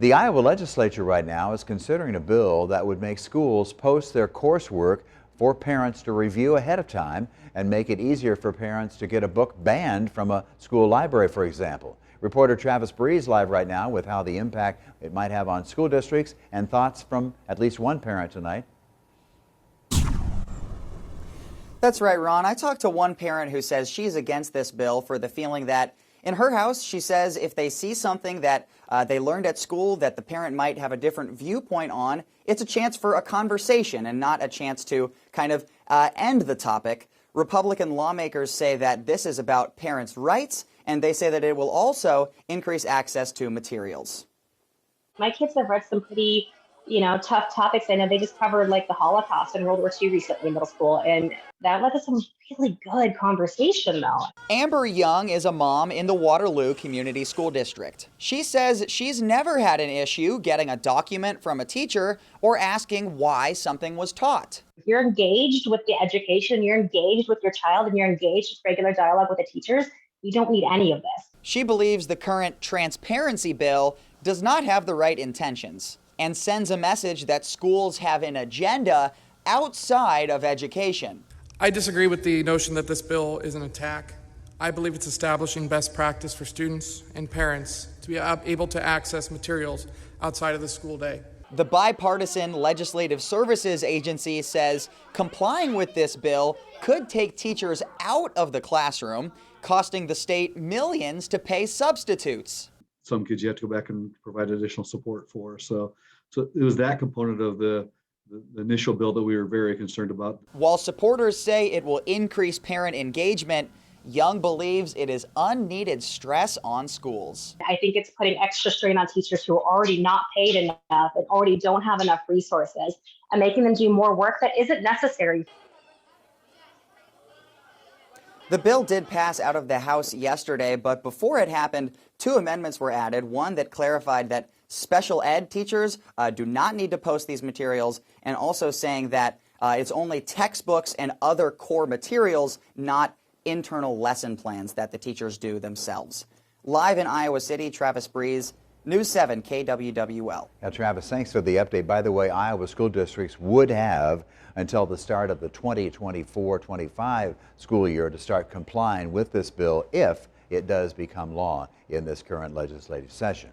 The Iowa legislature right now is considering a bill that would make schools post their coursework for parents to review ahead of time and make it easier for parents to get a book banned from a school library, for example. Reporter Travis Breeze live right now with how the impact it might have on school districts and thoughts from at least one parent tonight. That's right, Ron. I talked to one parent who says she's against this bill for the feeling that in her house, she says if they see something that they learned at school that the parent might have a different viewpoint on, it's a chance for a conversation and not a chance to kind of end the topic. Republican lawmakers say that this is about parents' rights, and they say that it will also increase access to materials. My kids have read some pretty, tough topics. I know they just covered like the Holocaust and World War II recently in middle school, and that led to some really good conversation though. Amber Young is a mom in the Waterloo Community School District. She says she's never had an issue getting a document from a teacher or asking why something was taught. If you're engaged with the education, you're engaged with your child, and you're engaged with regular dialogue with the teachers, you don't need any of this. She believes the current transparency bill does not have the right intentions and sends a message that schools have an agenda outside of education. I disagree with the notion that this bill is an attack. I believe it's establishing best practice for students and parents to be able to access materials outside of the school day. The Bipartisan Legislative Services Agency says complying with this bill could take teachers out of the classroom, costing the state millions to pay substitutes. Some kids you have to go back and provide additional support for. So it was that component of the initial bill that we were very concerned about. While supporters say it will increase parent engagement, Young believes it is unneeded stress on schools. I think it's putting extra strain on teachers who are already not paid enough and already don't have enough resources and making them do more work that isn't necessary. The bill did pass out of the House yesterday, but before it happened, two amendments were added. One that clarified that special ed teachers do not need to post these materials, and also saying that it's only textbooks and other core materials, not internal lesson plans that the teachers do themselves. Live in Iowa City, Travis Breeze, News 7 KWWL. Now, Travis, thanks for the update. By the way, Iowa school districts would have until the start of the 2024-25 school year to start complying with this bill if it does become law in this current legislative session.